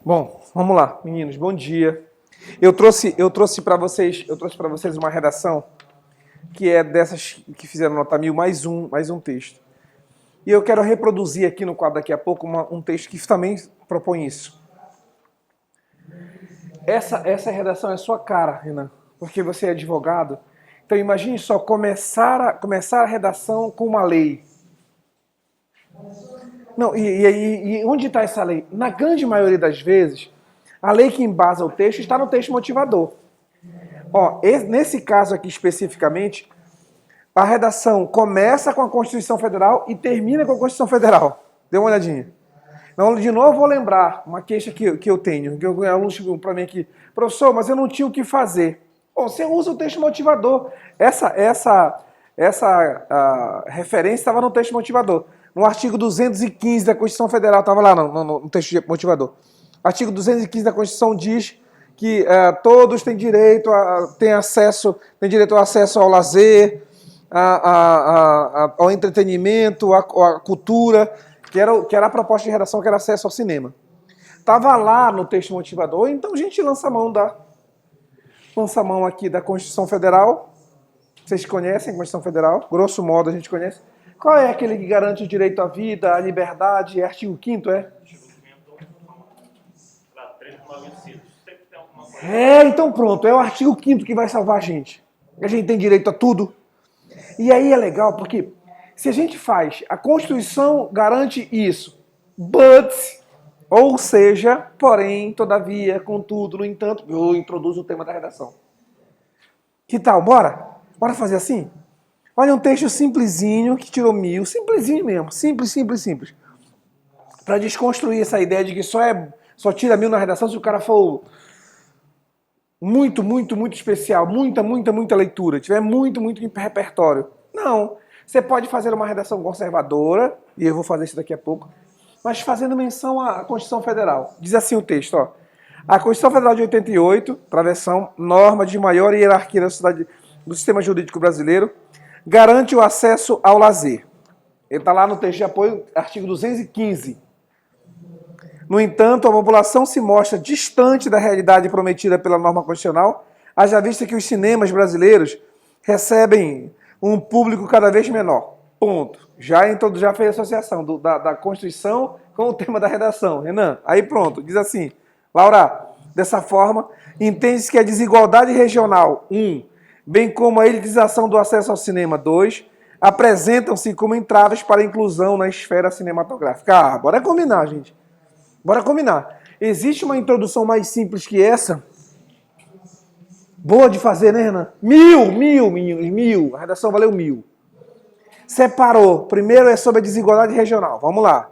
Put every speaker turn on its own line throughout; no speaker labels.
Bom, vamos lá, meninos, bom dia. Eu trouxe para vocês uma redação que é dessas que fizeram nota 1000, mais um texto. E eu quero reproduzir aqui no quadro daqui a pouco um texto que também propõe isso. Essa redação é sua cara, Renan, porque você é advogado. Então imagine só começar a redação com uma lei. Não, e onde está essa lei? Na grande maioria das vezes, a lei que embasa o texto está no texto motivador. Ó, nesse caso aqui especificamente, a redação começa com a Constituição Federal e termina com a Constituição Federal. Dê uma olhadinha. Então, de novo, vou lembrar uma queixa que eu tenho, que o aluno chegou para mim aqui. Professor, mas eu não tinha o que fazer. Bom, você usa o texto motivador. Essa referência estava no texto motivador. No artigo 215 da Constituição Federal, estava lá no texto motivador. Artigo 215 da Constituição diz que todos têm direito ao acesso ao lazer, ao entretenimento, à cultura, que era a proposta de redação, que era acesso ao cinema. Estava lá no texto motivador, então a gente lança a mão aqui da Constituição Federal. Vocês conhecem a Constituição Federal? Grosso modo a gente conhece. Qual é aquele que garante o direito à vida, à liberdade? É artigo 5º, é? Então pronto, é o artigo 5º que vai salvar a gente. A gente tem direito a tudo. E aí é legal, porque se a gente faz, a Constituição garante isso, but, ou seja, porém, todavia, contudo, no entanto, eu introduzo o tema da redação. Que tal? Bora? Bora fazer assim? Olha um texto simplesinho, que tirou 1000, simplesinho mesmo, simples. Para desconstruir essa ideia de que só tira 1000 na redação se o cara for muito especial, muita leitura, tiver muito repertório. Não. Você pode fazer uma redação conservadora, e eu vou fazer isso daqui a pouco, mas fazendo menção à Constituição Federal. Diz assim o texto, ó. A Constituição Federal de 88, travessão, norma de maior hierarquia do sistema jurídico brasileiro, garante o acesso ao lazer. Ele está lá no texto de apoio, artigo 215. No entanto, a população se mostra distante da realidade prometida pela norma constitucional, haja vista que os cinemas brasileiros recebem um público cada vez menor. Ponto. Já fez a associação da Constituição com o tema da redação. Renan, aí pronto. Diz assim, Laura, dessa forma, entende-se que a desigualdade regional, 1, bem como a elitização do acesso ao cinema, 2, apresentam-se como entraves para a inclusão na esfera cinematográfica. Bora combinar, gente. Bora combinar. Existe uma introdução mais simples que essa? Boa de fazer, né, Renan? 1000, meninos, 1000. A redação valeu 1000. Separou. Primeiro é sobre a desigualdade regional. Vamos lá.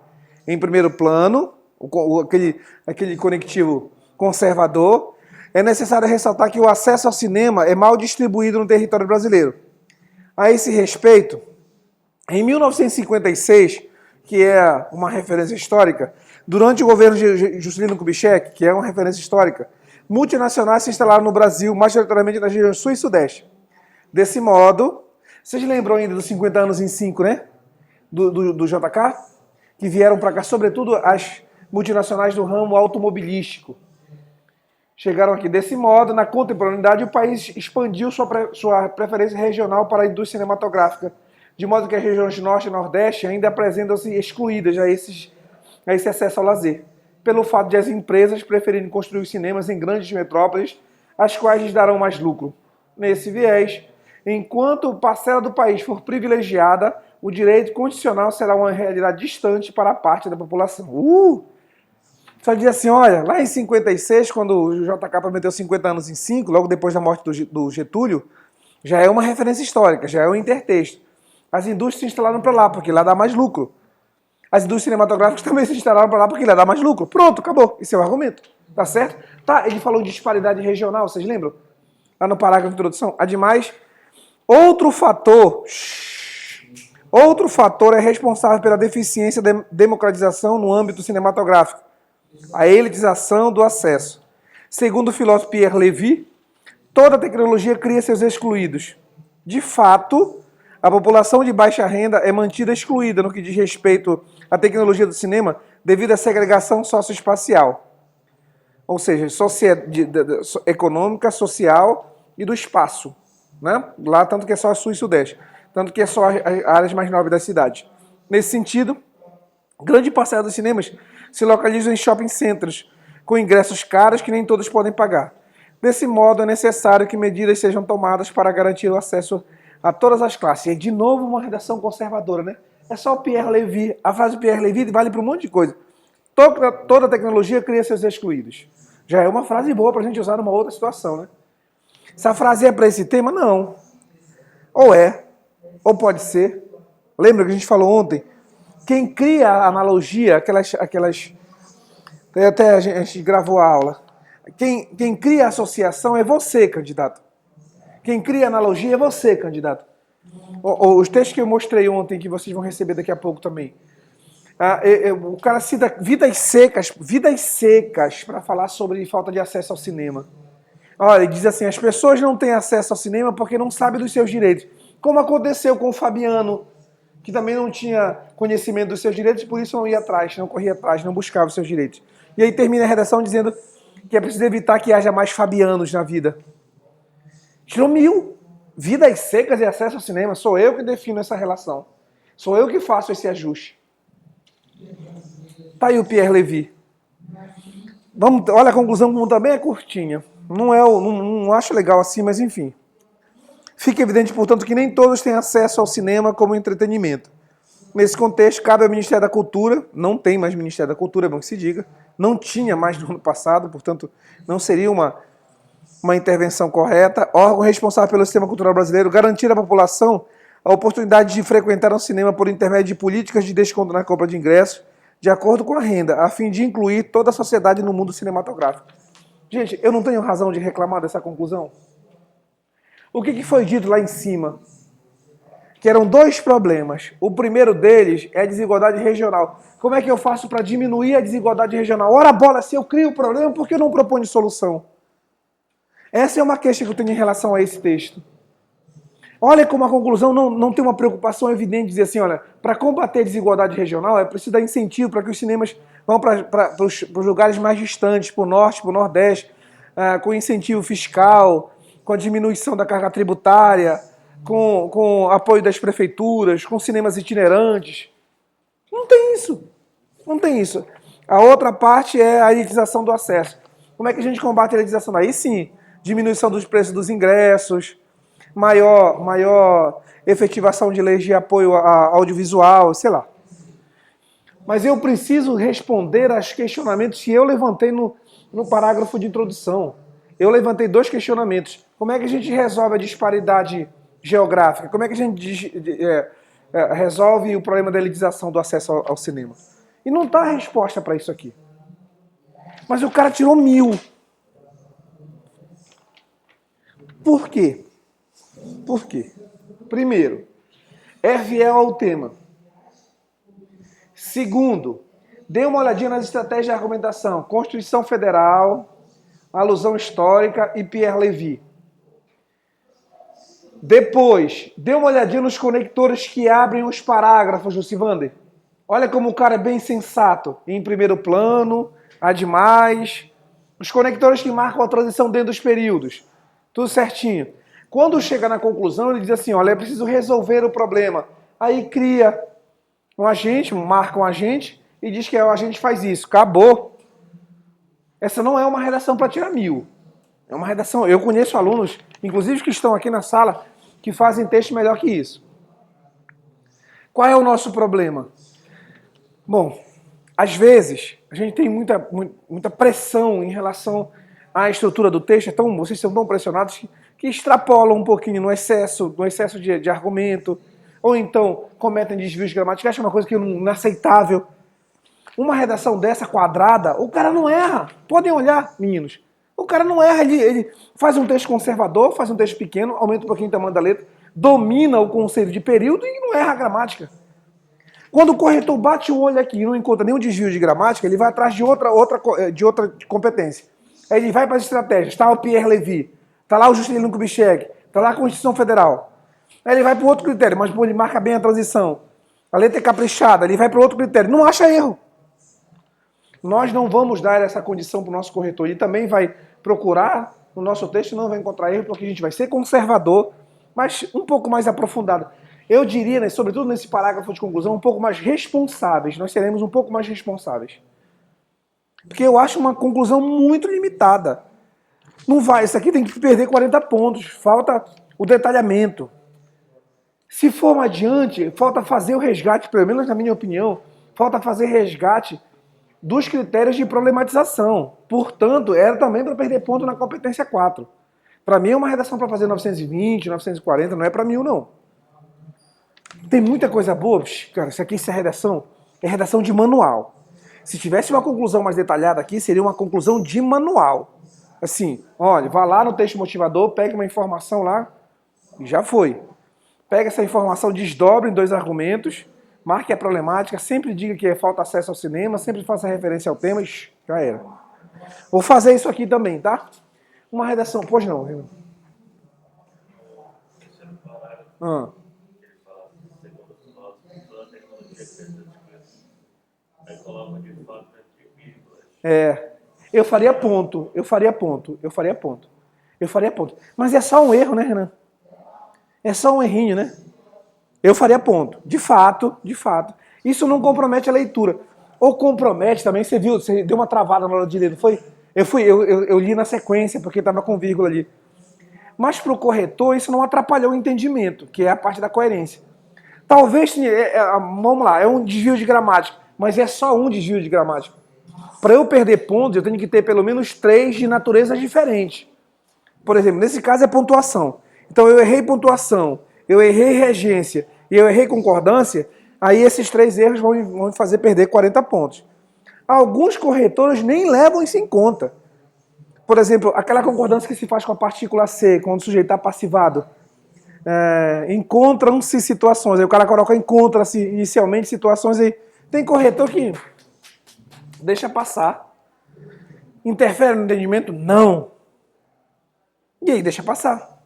Em primeiro plano, aquele conectivo conservador, é necessário ressaltar que o acesso ao cinema é mal distribuído no território brasileiro. A esse respeito, em 1956, que é uma referência histórica, durante o governo de Juscelino Kubitschek, que é uma referência histórica, multinacionais se instalaram no Brasil, majoritariamente nas regiões sul e sudeste. Desse modo, vocês lembram ainda dos 50 anos em 5, né? Do JK? Que vieram para cá, sobretudo as multinacionais do ramo automobilístico. Chegaram aqui. Desse modo, na contemporaneidade, o país expandiu sua preferência regional para a indústria cinematográfica, de modo que as regiões norte e nordeste ainda apresentam-se excluídas a esse acesso ao lazer, pelo fato de as empresas preferirem construir cinemas em grandes metrópoles, as quais lhes darão mais lucro. Nesse viés, enquanto parcela do país for privilegiada, o direito constitucional será uma realidade distante para a parte da população. Só diz assim, olha, lá em 56, quando o JK prometeu 50 anos em 5, logo depois da morte do Getúlio, já é uma referência histórica, já é um intertexto. As indústrias se instalaram para lá, porque lá dá mais lucro. As indústrias cinematográficas também se instalaram para lá porque lá dá mais lucro. Pronto, acabou. Esse é o argumento. Tá certo? Tá, ele falou de disparidade regional, vocês lembram? Lá no parágrafo de introdução. Ademais, outro fator é responsável pela deficiência da democratização no âmbito cinematográfico. A elitização do acesso. Segundo o filósofo Pierre Levy, toda tecnologia cria seus excluídos. De fato, a população de baixa renda é mantida excluída no que diz respeito à tecnologia do cinema devido à segregação socioespacial. ou seja, econômica, social e do espaço. Né? Lá, tanto que é só sul e sudeste, tanto que é só as áreas mais nobres da cidade. Nesse sentido, grande parcela dos cinemas se localizam em shopping centers, com ingressos caros que nem todos podem pagar. Desse modo, é necessário que medidas sejam tomadas para garantir o acesso a todas as classes. E de novo, uma redação conservadora, né? É só o Pierre Levy. A frase Pierre Levy vale para um monte de coisa. Toda tecnologia cria seus excluídos. Já é uma frase boa para a gente usar numa outra situação, né? Essa frase é para esse tema? Não. Ou é, ou pode ser. Lembra que a gente falou ontem? Quem cria a analogia, aquelas até a gente gravou a aula. Quem cria a associação é você, candidato. Quem cria a analogia é você, candidato. Os textos que eu mostrei ontem, que vocês vão receber daqui a pouco também. O cara cita vidas secas para falar sobre falta de acesso ao cinema. Olha, ele diz assim, as pessoas não têm acesso ao cinema porque não sabem dos seus direitos. Como aconteceu com o Fabiano, que também não tinha conhecimento dos seus direitos, por isso não ia atrás, não corria atrás, não buscava os seus direitos. E aí termina a redação dizendo que é preciso evitar que haja mais Fabianos na vida. Tirou 1000. Vidas secas e acesso ao cinema. Sou eu que defino essa relação. Sou eu que faço esse ajuste. Tá aí o Pierre Levy. Olha a conclusão como também é curtinha. Não acho legal assim, mas enfim. Fica evidente, portanto, que nem todos têm acesso ao cinema como entretenimento. Nesse contexto, cabe ao Ministério da Cultura, não tem mais Ministério da Cultura, é bom que se diga, não tinha mais no ano passado, portanto, não seria uma intervenção correta, órgão responsável pelo sistema cultural brasileiro, garantir à população a oportunidade de frequentar um cinema por intermédio de políticas de desconto na compra de ingressos, de acordo com a renda, a fim de incluir toda a sociedade no mundo cinematográfico. Gente, eu não tenho razão de reclamar dessa conclusão? O que foi dito lá em cima? Que eram 2 problemas. O primeiro deles é a desigualdade regional. Como é que eu faço para diminuir a desigualdade regional? Ora bola, se eu crio o problema, por que eu não proponho solução? Essa é uma queixa que eu tenho em relação a esse texto. Olha como a conclusão não tem uma preocupação evidente de dizer assim, olha, para combater a desigualdade regional é preciso dar incentivo para que os cinemas vão para os lugares mais distantes, para o norte, para o nordeste, com incentivo fiscal, com a diminuição da carga tributária, com apoio das prefeituras, com cinemas itinerantes. Não tem isso. Não tem isso. A outra parte é a elitização do acesso. Como é que a gente combate a elitização? Aí sim, diminuição dos preços dos ingressos, maior efetivação de leis de apoio audiovisual, sei lá. Mas eu preciso responder aos questionamentos que eu levantei no parágrafo de introdução. Eu levantei 2 questionamentos. Como é que a gente resolve a disparidade geográfica? Como é que a gente resolve o problema da elitização do acesso ao cinema? E não está a resposta para isso aqui. Mas o cara tirou 1000. Por quê? Por quê? Primeiro, é fiel ao tema. Segundo, dê uma olhadinha nas estratégias de argumentação. Constituição Federal, alusão histórica e Pierre Levy. Depois, dê uma olhadinha nos conectores que abrem os parágrafos do Sivander. Olha como o cara é bem sensato. Em primeiro plano, há demais. Os conectores que marcam a transição dentro dos períodos. Tudo certinho. Quando chega na conclusão, ele diz assim, olha, é preciso resolver o problema. Aí cria um agente, marca um agente e diz que o agente faz isso. Acabou. Essa não é uma redação para tirar 1000. É uma redação... Eu conheço alunos, inclusive que estão aqui na sala, que fazem texto melhor que isso. Qual é o nosso problema? Bom, às vezes, a gente tem muita pressão em relação à estrutura do texto, então vocês são tão pressionados que extrapolam um pouquinho no excesso de argumento, ou então cometem desvios gramaticais, que é uma coisa que é inaceitável. Uma redação dessa quadrada, o cara não erra. Podem olhar, meninos. O cara não erra, ele faz um texto conservador, faz um texto pequeno, aumenta um pouquinho o tamanho da letra, domina o conceito de período e não erra a gramática. Quando o corretor bate o olho aqui e não encontra nenhum desvio de gramática, ele vai atrás de outra competência. Aí ele vai para as estratégias. Está o Pierre Levy, está lá o Juscelino Kubitschek, está lá a Constituição Federal. Aí ele vai para o outro critério, mas ele marca bem a transição. A letra é caprichada, ele vai para outro critério. Não acha erro. Nós não vamos dar essa condição para o nosso corretor. Ele também vai procurar no nosso texto, não vai encontrar erro, porque a gente vai ser conservador, mas um pouco mais aprofundado. Eu diria, né, sobretudo nesse parágrafo de conclusão, um pouco mais responsáveis. Nós seremos um pouco mais responsáveis. Porque eu acho uma conclusão muito limitada. Não vai, isso aqui tem que perder 40 pontos. Falta o detalhamento. Se for mais adiante, falta fazer o resgate, pelo menos na minha opinião, falta fazer resgate dos critérios de problematização. Portanto, era também para perder ponto na competência 4. Para mim é uma redação para fazer 920, 940, não é para 1000 não. Tem muita coisa boa, cara, isso aqui é redação de manual. Se tivesse uma conclusão mais detalhada aqui, seria uma conclusão de manual. Assim, olha, vá lá no texto motivador, pegue uma informação lá e já foi. Pega essa informação, desdobre em 2 argumentos, marque a problemática, sempre diga que falta acesso ao cinema, sempre faça referência ao tema, já era. Vou fazer isso aqui também, tá? Uma redação, pois não, Renan. Eu faria ponto. Mas é só um erro, né, Renan? É só um errinho, né? Eu faria ponto. De fato. Isso não compromete a leitura. Ou compromete também, você viu, você deu uma travada na hora de ler, não foi? Eu li na sequência, porque estava com vírgula ali. Mas para o corretor, isso não atrapalhou o entendimento, que é a parte da coerência. Talvez, vamos lá, é um desvio de gramática, mas é só um desvio de gramática. Para eu perder pontos, eu tenho que ter pelo menos 3 de natureza diferente. Por exemplo, nesse caso é pontuação. Então eu errei pontuação, eu errei regência e eu errei concordância, aí esses 3 erros vão me fazer perder 40 pontos. Alguns corretores nem levam isso em conta. Por exemplo, aquela concordância que se faz com a partícula C, quando o sujeito está passivado. Encontram-se situações. Aí o cara coloca encontra-se inicialmente situações aí. Tem corretor que deixa passar. Interfere no entendimento? Não. E aí deixa passar.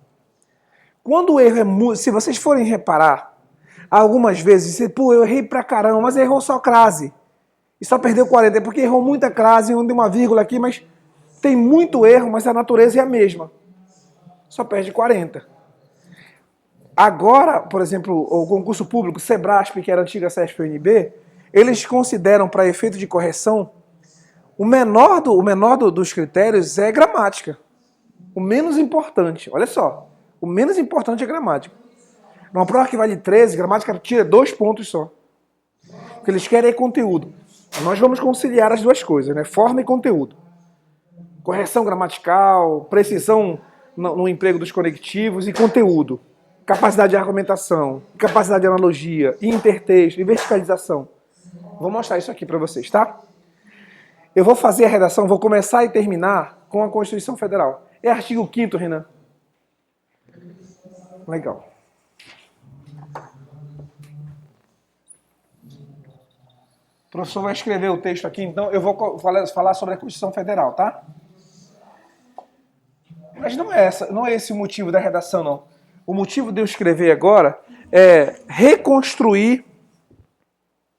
Quando o erro é muito... Se vocês forem reparar, algumas vezes, eu errei pra caramba, mas errou só crase. E só perdeu 40, porque errou muita crase, onde uma vírgula aqui, mas tem muito erro, mas a natureza é a mesma. Só perde 40. Agora, por exemplo, o concurso público, SEBRASP, que era a antiga CESP-UNB, eles consideram, para efeito de correção, o menor dos critérios é gramática. O menos importante, olha só, o menos importante é gramática. Numa prova que vale 13, gramática tira 2 pontos só. O que eles querem é conteúdo. Nós vamos conciliar as duas coisas, né? Forma e conteúdo. Correção gramatical, precisão no emprego dos conectivos e conteúdo. Capacidade de argumentação, capacidade de analogia, intertexto e verticalização. Vou mostrar isso aqui para vocês, tá? Eu vou fazer a redação, vou começar e terminar com a Constituição Federal. É artigo 5º, Renan. Legal. O professor vai escrever o texto aqui, então eu vou falar sobre a Constituição Federal, tá? Mas não é esse o motivo da redação, não. O motivo de eu escrever agora é reconstruir,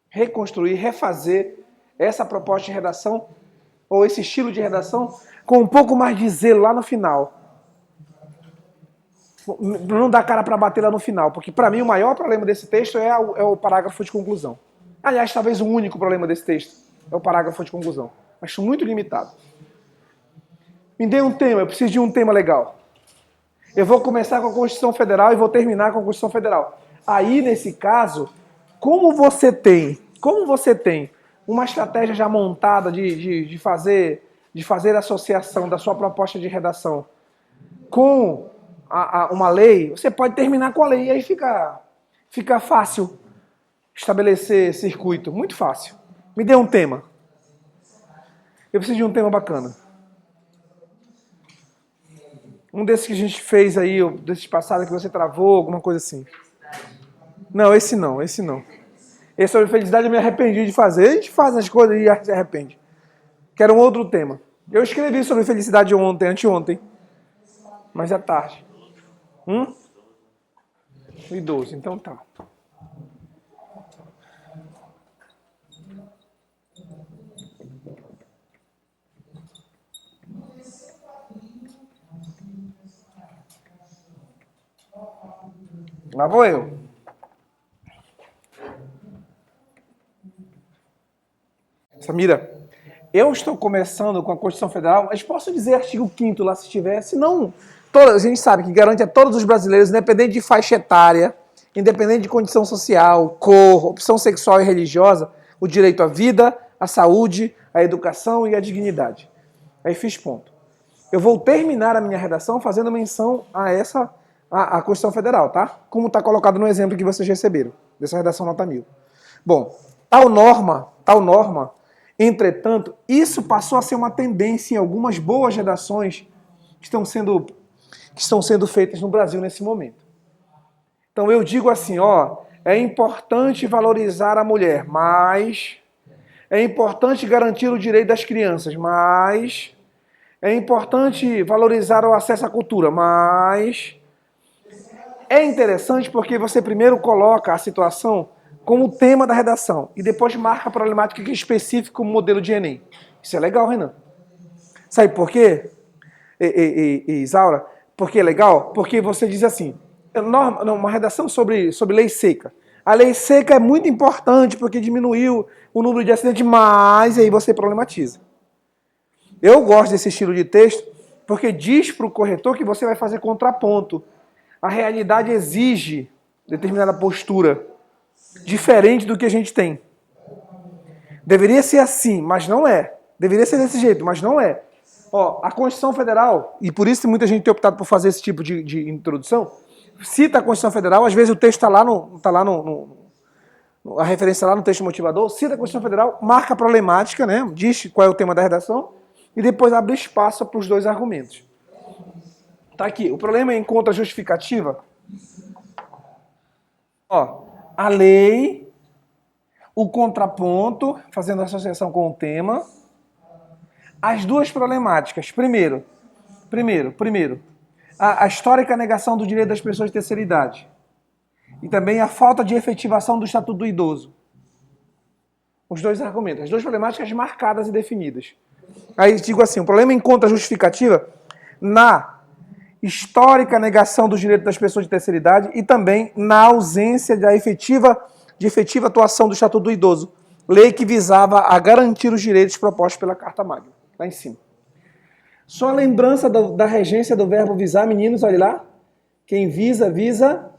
refazer essa proposta de redação, ou esse estilo de redação, com um pouco mais de zelo lá no final. Não dá cara para bater lá no final, porque para mim o maior problema desse texto é o parágrafo de conclusão. Aliás, talvez o único problema desse texto é o parágrafo de conclusão. Acho muito limitado. Me dê um tema, eu preciso de um tema legal. Eu vou começar com a Constituição Federal e vou terminar com a Constituição Federal. Aí, nesse caso, como você tem uma estratégia já montada de fazer a associação da sua proposta de redação com uma lei, você pode terminar com a lei e aí fica fácil estabelecer circuito. Muito fácil. Me dê um tema. Eu preciso de um tema bacana. Um desses que a gente fez aí, desses passados que você travou, alguma coisa assim. Não, esse não. Esse sobre felicidade eu me arrependi de fazer. A gente faz as coisas e se arrepende. Quero um outro tema. Eu escrevi sobre felicidade anteontem. Mas é tarde. 12, então tá. Lá vou eu. Samira, eu estou começando com a Constituição Federal, mas posso dizer artigo 5º lá se tiver, senão a gente sabe que garante a todos os brasileiros, independente de faixa etária, independente de condição social, cor, opção sexual e religiosa, o direito à vida, à saúde, à educação e à dignidade. Aí fiz ponto. Eu vou terminar a minha redação fazendo menção a Constituição Federal, tá? Como está colocado no exemplo que vocês receberam, dessa redação nota 1000. Bom, tal norma, entretanto, isso passou a ser uma tendência em algumas boas redações que estão sendo feitas no Brasil nesse momento. Então eu digo assim, é importante valorizar a mulher, mas é importante garantir o direito das crianças, mas é importante valorizar o acesso à cultura, mas é interessante porque você primeiro coloca a situação como tema da redação e depois marca a problemática que é específica como modelo de Enem. Isso é legal, Renan. Sabe por quê, Isaura? Por que é legal? Porque você diz assim, uma redação sobre lei seca. A lei seca é muito importante porque diminuiu o número de acidentes, mas aí você problematiza. Eu gosto desse estilo de texto porque diz para o corretor que você vai fazer contraponto. A realidade exige determinada postura diferente do que a gente tem. Deveria ser assim, mas não é. Deveria ser desse jeito, mas não é. A Constituição Federal, e por isso muita gente tem optado por fazer esse tipo de introdução, cita a Constituição Federal, às vezes o texto está lá a referência lá no texto motivador, cita a Constituição Federal, marca a problemática, né, diz qual é o tema da redação, e depois abre espaço para os dois argumentos. Tá aqui, o problema é encontra justificativa. A lei, o contraponto, fazendo associação com o tema, as duas problemáticas. Primeiro, a histórica negação do direito das pessoas de terceira idade. E também a falta de efetivação do Estatuto do Idoso. Os dois argumentos, as duas problemáticas marcadas e definidas. Aí digo assim, o problema encontra justificativa na histórica negação do direito das pessoas de terceira idade e também na ausência de efetiva atuação do Estatuto do Idoso, lei que visava a garantir os direitos propostos pela Carta Magna, lá em cima. Só a lembrança da regência do verbo visar, meninos, olha lá. Quem visa, visa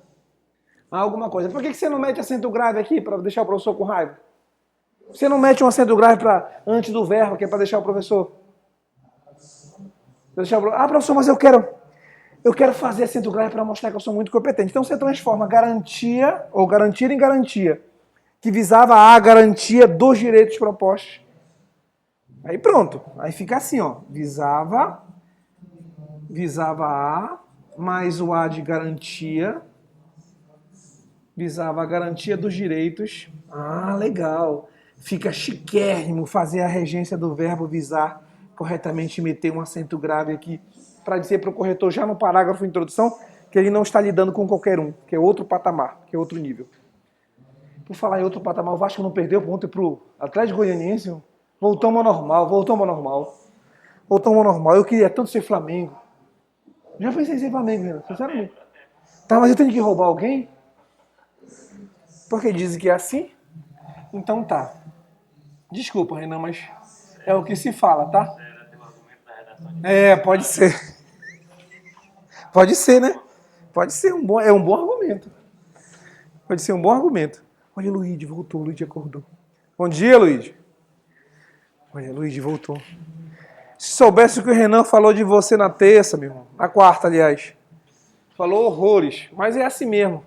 alguma coisa. Por que você não mete acento grave aqui para deixar o professor com raiva? Você não mete um acento grave antes do verbo, que é para deixar o professor? Professor, mas eu quero fazer acento grave para mostrar que eu sou muito competente. Então você transforma garantia, ou garantir em garantia, que visava a garantia dos direitos propostos. Aí pronto. Aí fica assim, visava a, mais o a de garantia, visava a garantia dos direitos. Legal. Fica chiquérrimo fazer a regência do verbo visar corretamente e meter um acento grave aqui para dizer para o corretor já no parágrafo de introdução que ele não está lidando com qualquer um, que é outro patamar, que é outro nível. Por falar em outro patamar, o Vasco não perdeu ontem para o Atlético Goianiense. Voltamos ao normal. Eu queria tanto ser Flamengo. Já pensei em ser Flamengo, Renan, sinceramente. Tá, mas eu tenho que roubar alguém? Porque dizem que é assim? Então tá. Desculpa, Renan, mas é o que se fala, tá? Pode ser. Pode ser, né? Pode ser um bom argumento. Pode ser um bom argumento. Olha, o Luigi voltou, o Luigi acordou. Bom dia, Luigi. Olha, o Luigi voltou. Se soubesse o que o Renan falou de você na terça, meu irmão, na quarta, aliás. Falou horrores, mas é assim mesmo.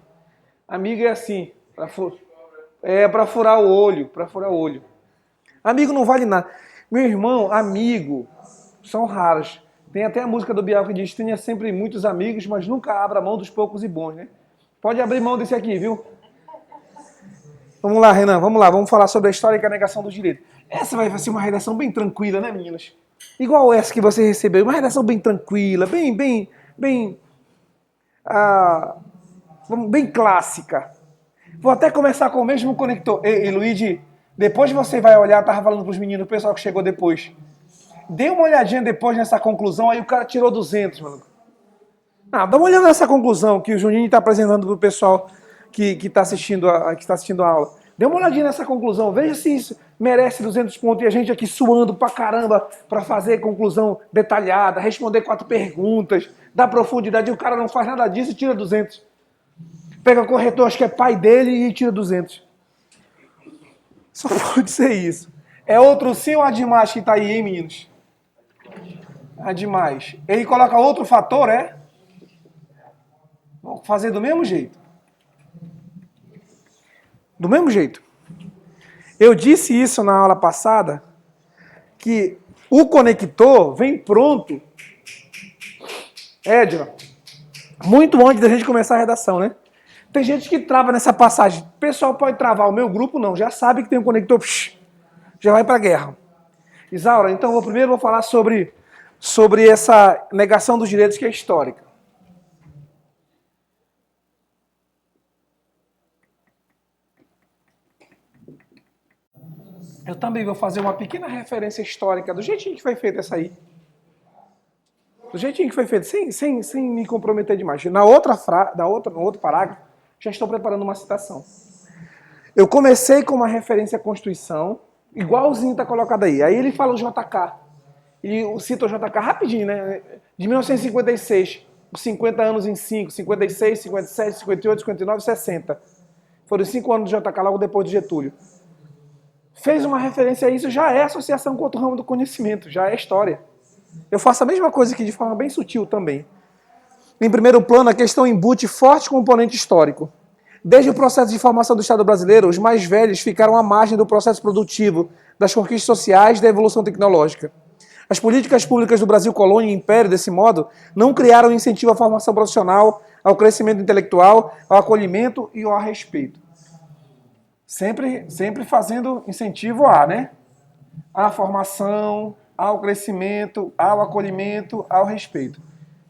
Amigo é assim. Pra furar o olho. Amigo não vale nada. Meu irmão, amigo, são raros. Tem até a música do Bial que diz: tenha sempre muitos amigos, mas nunca abra mão dos poucos e bons, né? Pode abrir mão desse aqui, viu? Vamos lá, Renan, vamos falar sobre a histórica negação do direito. Essa vai ser uma redação bem tranquila, né, meninas? Igual essa que você recebeu, uma redação bem tranquila, bem clássica. Vou até começar com o mesmo conector. Ei, Luigi, depois você vai olhar, tava falando pros meninos, o pessoal que chegou depois. Dê uma olhadinha depois nessa conclusão, aí o cara tirou 200, mano. Ah, dá uma olhada nessa conclusão que o Juninho está apresentando para o pessoal que está assistindo a aula. Dê uma olhadinha nessa conclusão, veja se isso merece 200 pontos e a gente aqui suando pra caramba para fazer conclusão detalhada, responder 4 perguntas, dar profundidade, e o cara não faz nada disso e tira 200. Pega o corretor, acho que é pai dele e tira 200. Só pode ser isso. É outro sim ou Ademais que tá aí, hein, meninos? Ademais. Ele coloca outro fator, é? Vamos fazer do mesmo jeito. Do mesmo jeito. Eu disse isso na aula passada, que o conector vem pronto, Edna, muito antes da gente começar a redação, né? Tem gente que trava nessa passagem. O pessoal pode travar, o meu grupo não, já sabe que tem um conector, já vai para a guerra. Isaura, então eu primeiro vou falar sobre essa negação dos direitos que é histórica. Eu também vou fazer uma pequena referência histórica do jeitinho que foi feita essa aí. Do jeitinho que foi feito, sem me comprometer demais. No outro parágrafo, já estou preparando uma citação. Eu comecei com uma referência à Constituição, igualzinho está colocado aí. Aí ele fala o JK. E cita o JK rapidinho, né? De 1956, 50 anos em 5, 56, 57, 58, 59, 60. Foram 5 anos do JK, logo depois de Getúlio. Fez uma referência a isso, já é associação com outro ramo do conhecimento, já é história. Eu faço a mesma coisa aqui de forma bem sutil também. Em primeiro plano, a questão embute forte componente histórico. Desde o processo de formação do Estado brasileiro, os mais velhos ficaram à margem do processo produtivo, das conquistas sociais e da evolução tecnológica. As políticas públicas do Brasil colônia e império, desse modo, não criaram incentivo à formação profissional, ao crescimento intelectual, ao acolhimento e ao respeito. Sempre fazendo incentivo né? À formação, ao crescimento, ao acolhimento, ao respeito.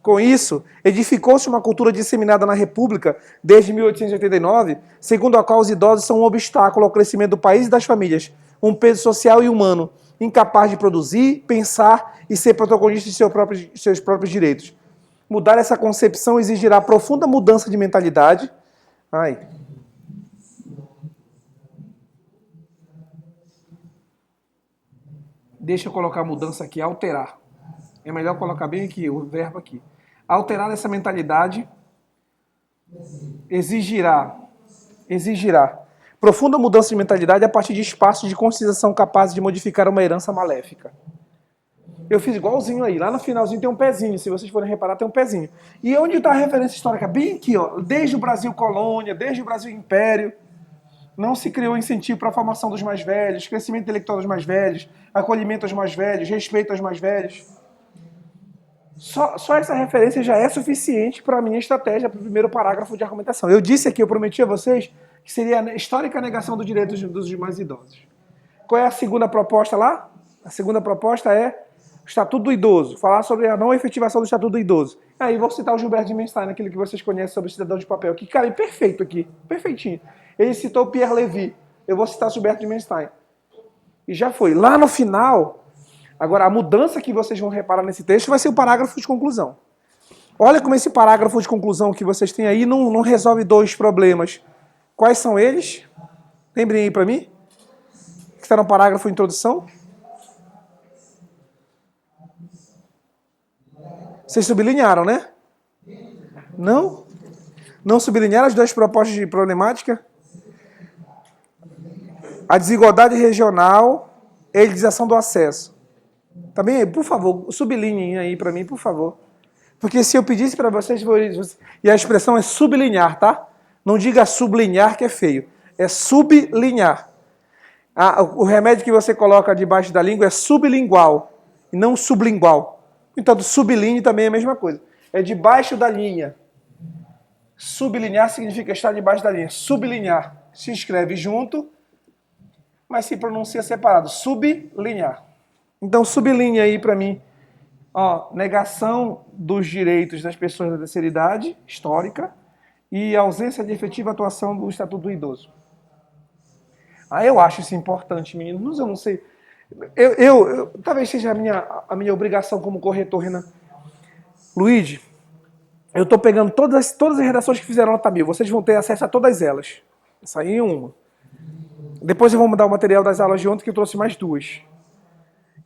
Com isso, edificou-se uma cultura disseminada na República desde 1889, segundo a qual os idosos são um obstáculo ao crescimento do país e das famílias, um peso social e humano, incapaz de produzir, pensar e ser protagonista de seus próprios direitos. Mudar essa concepção exigirá profunda mudança de mentalidade. Deixa eu colocar a mudança aqui, alterar. É melhor colocar bem aqui, o verbo aqui. Alterar essa mentalidade exigirá profunda mudança de mentalidade a partir de espaços de conscientização capazes de modificar uma herança maléfica. Eu fiz igualzinho aí. Lá no finalzinho tem um pezinho. Se vocês forem reparar, tem um pezinho. E onde está a referência histórica? Bem aqui, ó. Desde o Brasil colônia, desde o Brasil império, não se criou incentivo para a formação dos mais velhos, crescimento intelectual dos mais velhos, acolhimento aos mais velhos, respeito aos mais velhos. Só essa referência já é suficiente para a minha estratégia, para o primeiro parágrafo de argumentação. Eu disse aqui, eu prometi a vocês, que seria a histórica negação dos direitos dos mais idosos. Qual é a segunda proposta lá? A segunda proposta é o Estatuto do Idoso, falar sobre a não efetivação do Estatuto do Idoso. Aí vou citar o Gilberto de Menstein, aquele que vocês conhecem sobre o cidadão de papel, que cara, perfeito aqui, perfeitinho. Ele citou Pierre Levy, eu vou citar o Gilberto de Menstein. E já foi. Lá no final, agora a mudança que vocês vão reparar nesse texto vai ser o parágrafo de conclusão. Olha como esse parágrafo de conclusão que vocês têm aí não resolve 2 problemas. Quais são eles? Lembrem aí para mim. Que está no parágrafo de introdução. Vocês sublinharam, né? Não? Não sublinharam as 2 propostas de problemática? A desigualdade regional e a elitização do acesso. Também, por favor, sublinhem aí para mim, por favor. Porque se eu pedisse para vocês, e a expressão é sublinhar, tá? Não diga sublinhar que é feio. É sublinhar. O remédio que você coloca debaixo da língua é sublingual e não sublingual. Então, sublinhe também é a mesma coisa. É debaixo da linha. Sublinhar significa estar debaixo da linha. Sublinhar se escreve junto, mas se pronuncia separado. Sublinhar. Então, sublinhe aí para mim. Negação dos direitos das pessoas da terceira idade, histórica, e ausência de efetiva atuação do Estatuto do Idoso. Eu acho isso importante, meninos. Eu não sei. Talvez seja a minha obrigação como corretor, Renan. Luigi, eu estou pegando todas as redações que fizeram nota 1000. Vocês vão ter acesso a todas elas. Essa aí é uma. Depois eu vou mudar o material das aulas de ontem, que eu trouxe mais duas.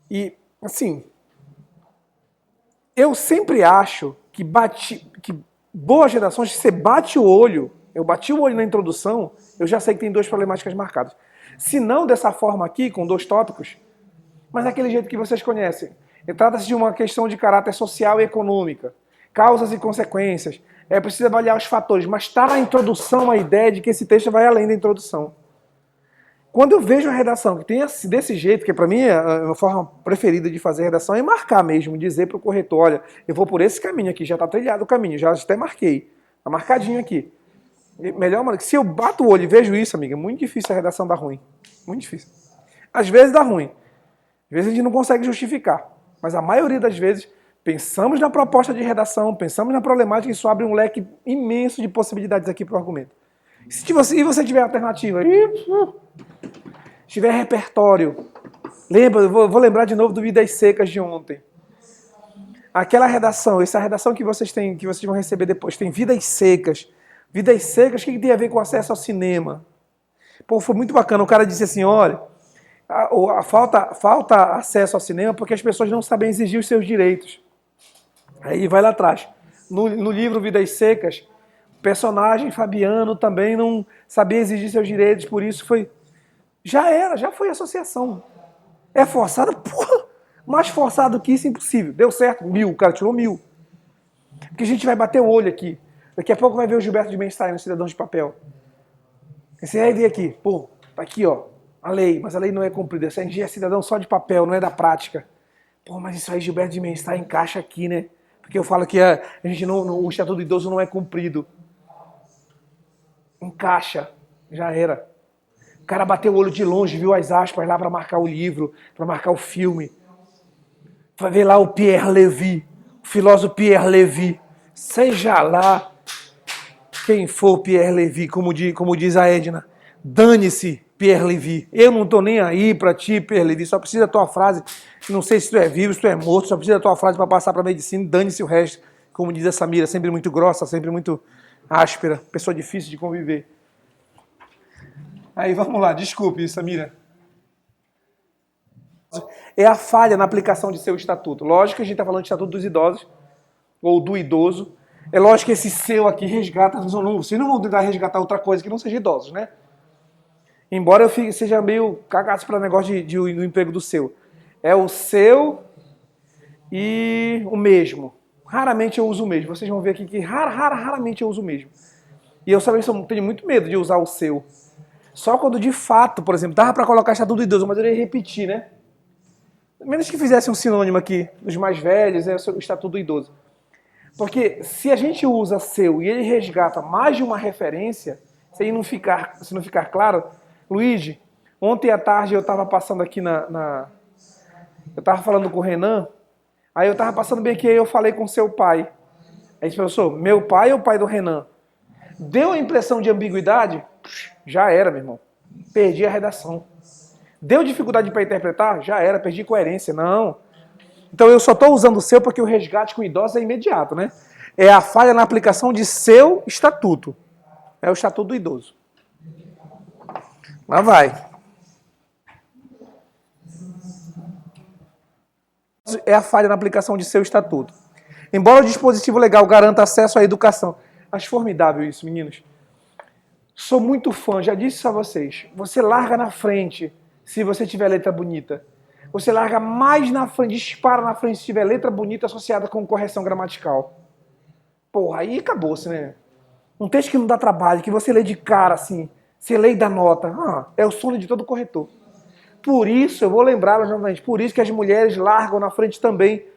E, assim, eu sempre acho que boas redações, você bate o olho, eu bati o olho na introdução, eu já sei que tem duas problemáticas marcadas. Se não dessa forma aqui, com 2 tópicos, mas daquele jeito que vocês conhecem. Trata-se de uma questão de caráter social e econômica, causas e consequências. É preciso avaliar os fatores, mas está na introdução a ideia de que esse texto vai além da introdução. Quando eu vejo uma redação que tem desse jeito, que para mim é a forma preferida de fazer a redação, é marcar mesmo, dizer para o corretor, olha, eu vou por esse caminho aqui, já está trilhado o caminho, já até marquei, está marcadinho aqui. Melhor, mano, que se eu bato o olho e vejo isso, amiga, é muito difícil a redação dar ruim. Muito difícil. Às vezes dá ruim. Às vezes a gente não consegue justificar. Mas a maioria das vezes, pensamos na proposta de redação, pensamos na problemática, e isso abre um leque imenso de possibilidades aqui para o argumento. Se você tiver alternativa, tiver repertório, lembra, eu vou lembrar de novo do Vidas Secas de ontem. Aquela redação, essa redação que vocês vão receber depois, tem Vidas Secas. Vidas Secas, o que tem a ver com acesso ao cinema? Pô, foi muito bacana. O cara disse assim, olha, falta acesso ao cinema porque as pessoas não sabem exigir os seus direitos. Aí vai lá atrás. No livro Vidas Secas, o personagem Fabiano também não sabia exigir seus direitos, por isso foi... Já foi associação. É forçada? Porra! Mais forçado que isso, impossível. Deu certo? 1000, o cara tirou 1000. Porque a gente vai bater o olho aqui. Daqui a pouco vai ver o Gilberto de Menstein no Cidadão de Papel. Você vai ver aqui, pô, tá aqui, ó, a lei, mas a lei não é cumprida. Essa é cidadão só de papel, não é da prática. Pô, mas isso aí, Gilberto de Menstein encaixa aqui, né? Porque eu falo que o Estatuto do Idoso não é cumprido. Encaixa, já era. O cara bateu o olho de longe, viu as aspas lá para marcar o livro, para marcar o filme. Vai ver lá o Pierre Lévy, o filósofo Pierre Lévy. Seja lá quem for Pierre Lévy, como diz a Edna, dane-se Pierre Lévy. Eu não tô nem aí para ti, Pierre Lévy, só precisa da tua frase. Não sei se tu é vivo, se tu é morto, só precisa da tua frase para passar para medicina, dane-se o resto. Como diz a Samira, sempre muito grossa, sempre muito áspera, pessoa difícil de conviver. Aí vamos lá, desculpe, Samira. É a falha na aplicação de seu estatuto. Lógico que a gente está falando de estatuto dos idosos, ou do idoso. É lógico que esse seu aqui resgata, vocês não vão tentar resgatar outra coisa que não seja idosos, né? Embora eu seja meio cagaço para negócio do emprego do seu. É o seu e o mesmo. Raramente eu uso o mesmo. Vocês vão ver aqui que raramente eu uso o mesmo. E eu também tenho muito medo de usar o seu. Só quando de fato, por exemplo, dava para colocar estatuto do idoso, mas eu ia repetir, né? Menos que fizesse um sinônimo aqui dos mais velhos, é o estatuto do idoso. Porque se a gente usa seu e ele resgata mais de uma referência, se não ficar claro, Luigi, ontem à tarde eu estava passando aqui eu estava falando com o Renan, aí eu estava passando bem aqui, aí eu falei com seu pai. Aí ele falou, meu pai ou o pai do Renan? Deu a impressão de ambiguidade? Já era, meu irmão. Perdi a redação. Deu dificuldade para interpretar? Já era, perdi coerência. Não. Então eu só estou usando o seu porque o resgate com idosos é imediato, né? É a falha na aplicação de seu estatuto. É o estatuto do idoso. Lá vai. É a falha na aplicação de seu estatuto. Embora o dispositivo legal garanta acesso à educação. Acho formidável isso, meninos. Sou muito fã, já disse isso a vocês. Você larga na frente se você tiver letra bonita. Você larga mais na frente, dispara na frente se tiver letra bonita associada com correção gramatical. Porra, aí acabou-se, né? Um texto que não dá trabalho, que você lê de cara assim, você lê e dá nota. É o sono de todo corretor. Por isso, eu vou lembrá-las novamente, por isso que as mulheres largam na frente também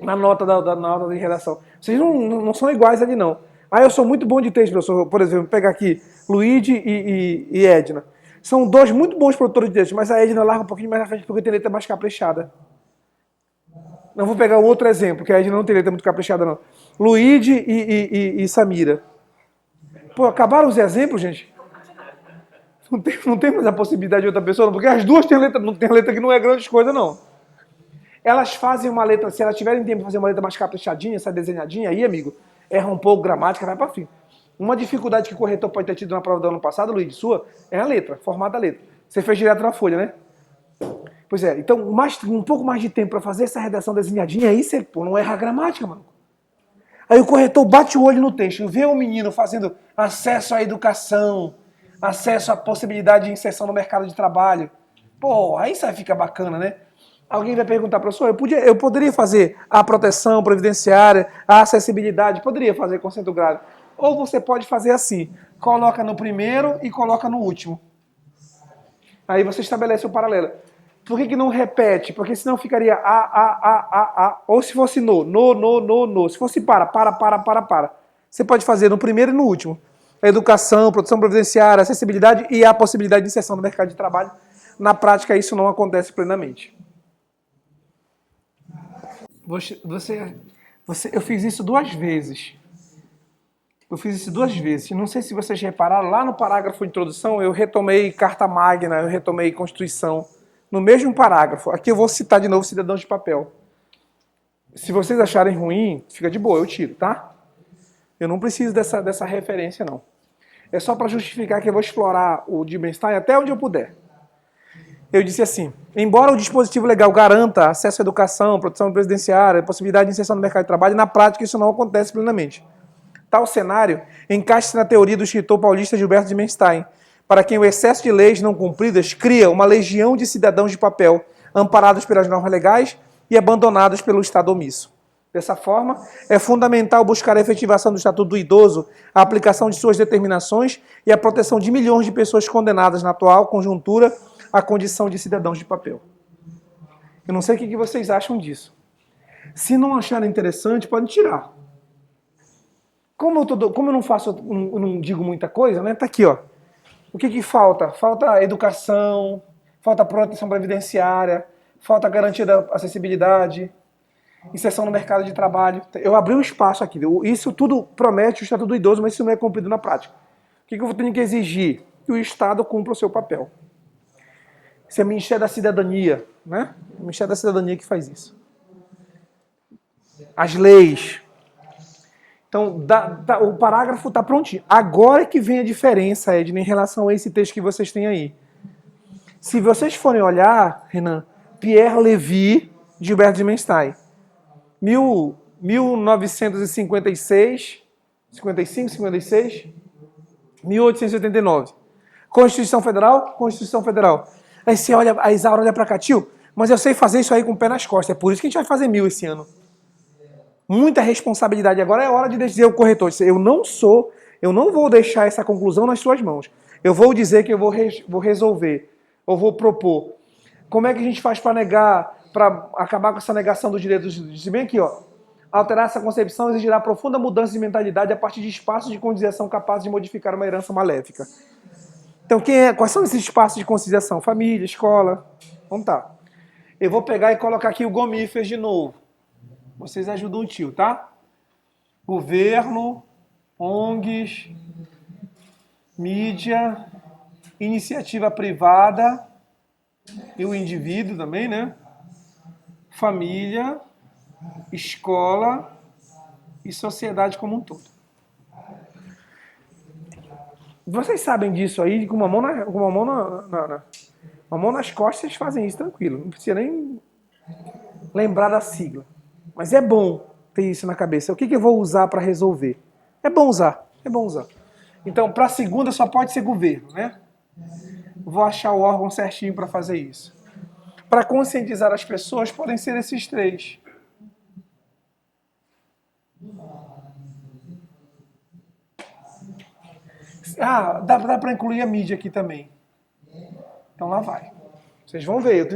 na nota da nota de redação. Vocês não são iguais ali, não. Eu sou muito bom de texto, professor. Por exemplo, pegar aqui Luigi e Edna. São dois muito bons produtores de texto, mas a Edna larga um pouquinho mais na frente porque tem letra mais caprichada. Não vou pegar um outro exemplo, que a Edna não tem letra muito caprichada, não. Luigi e Samira. Pô, acabaram os exemplos, gente? Não tem mais a possibilidade de outra pessoa, não, porque as duas têm letra que não é grande coisa, não. Elas fazem uma letra, se elas tiverem tempo de fazer uma letra mais caprichadinha, essa desenhadinha aí, amigo, erra um pouco gramática, vai para frente. Uma dificuldade que o corretor pode ter tido na prova do ano passado, Luiz, sua, é a letra, formato da letra. Você fez direto na folha, né? Pois é, então um pouco mais de tempo para fazer essa redação desenhadinha, aí você não erra a gramática, mano. Aí o corretor bate o olho no texto, vê o menino fazendo acesso à educação, acesso à possibilidade de inserção no mercado de trabalho. Pô, aí isso fica bacana, né? Alguém vai perguntar, professor, eu poderia fazer a proteção previdenciária, a acessibilidade, poderia fazer com acento grave. Ou você pode fazer assim, coloca no primeiro e coloca no último. Aí você estabelece o paralelo. Por que não repete? Porque senão ficaria a. Ou se fosse no. Se fosse para. Você pode fazer no primeiro e no último. Educação, proteção previdenciária, acessibilidade e a possibilidade de inserção no mercado de trabalho. Na prática, isso não acontece plenamente. Eu fiz isso duas vezes. Não sei se vocês repararam, lá no parágrafo de introdução, eu retomei Carta Magna, eu retomei Constituição. No mesmo parágrafo. Aqui eu vou citar de novo Cidadãos de Papel. Se vocês acharem ruim, fica de boa, eu tiro, tá? Eu não preciso dessa referência, não. É só para justificar que eu vou explorar o Dibenstein até onde eu puder. Eu disse assim, embora o dispositivo legal garanta acesso à educação, proteção presidenciária, possibilidade de inserção no mercado de trabalho, na prática isso não acontece plenamente. Tal cenário encaixa-se na teoria do escritor paulista Gilberto Dibenstein, para quem o excesso de leis não cumpridas cria uma legião de cidadãos de papel, amparados pelas normas legais e abandonados pelo Estado omisso. Dessa forma, é fundamental buscar a efetivação do Estatuto do Idoso, a aplicação de suas determinações e a proteção de milhões de pessoas condenadas na atual conjuntura à condição de cidadãos de papel. Eu não sei o que vocês acham disso. Se não acharem interessante, podem tirar. Como eu não digo muita coisa, né? Tá aqui, ó. O que falta? Falta educação, falta proteção previdenciária, falta garantia da acessibilidade, inserção no mercado de trabalho. Eu abri um espaço aqui. Isso tudo promete o Estatuto do Idoso, mas isso não é cumprido na prática. O que eu tenho que exigir? Que o Estado cumpra o seu papel. Isso é o Ministério da Cidadania, né? É o Ministério da Cidadania que faz isso. As leis. Então, o parágrafo está prontinho. Agora é que vem a diferença, Edna, em relação a esse texto que vocês têm aí. Se vocês forem olhar, Renan, Pierre Lévy, Gilberto Dibenstein, 1956, 55, 56, 1889. Constituição Federal. Aí você olha, a Isaura olha para cá, tio, mas eu sei fazer isso aí com o pé nas costas. É por isso que a gente vai fazer 1000 esse ano. Muita responsabilidade. Agora é hora de dizer ao corretor, eu não vou deixar essa conclusão nas suas mãos. Eu vou dizer que eu vou resolver, ou vou propor. Como é que a gente faz para negar, para acabar com essa negação dos direitos? Diz bem aqui, ó. Alterar essa concepção exigirá profunda mudança de mentalidade a partir de espaços de conciliação capazes de modificar uma herança maléfica. Então, quais são esses espaços de conciliação? Família, escola. Vamos tá. Eu vou pegar e colocar aqui o Gomíferos de novo. Vocês ajudam o tio, tá? Governo, ONGs, mídia, iniciativa privada e o indivíduo também, né? Família, escola e sociedade como um todo. Vocês sabem disso aí, com uma mão nas costas, vocês fazem isso tranquilo. Não precisa nem lembrar da sigla. Mas é bom ter isso na cabeça. O que eu vou usar para resolver? É bom usar. Então, para a segunda só pode ser governo, né? Vou achar o órgão certinho para fazer isso. Para conscientizar as pessoas, podem ser esses três. Dá para incluir a mídia aqui também. Então lá vai. Vocês vão ver.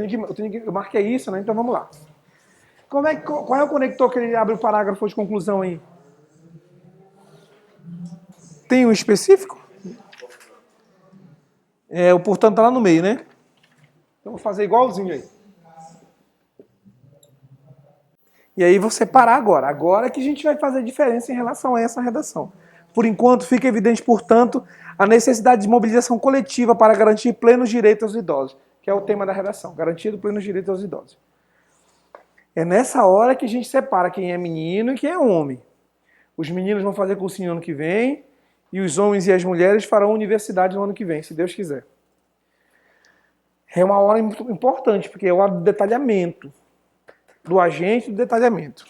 Eu marquei isso, né? Então vamos lá. Qual é o conector que ele abre o parágrafo de conclusão aí? Tem um específico? O portanto tá lá no meio, né? Então vou fazer igualzinho aí. E aí vou separar agora. Agora que a gente vai fazer diferença em relação a essa redação. Por enquanto, fica evidente, portanto, a necessidade de mobilização coletiva para garantir plenos direitos aos idosos, que é o tema da redação, garantia de plenos direitos aos idosos. É nessa hora que a gente separa quem é menino e quem é homem. Os meninos vão fazer cursinho no ano que vem e os homens e as mulheres farão universidade no ano que vem, se Deus quiser. É uma hora importante, porque é a hora do detalhamento. Do agente e do detalhamento.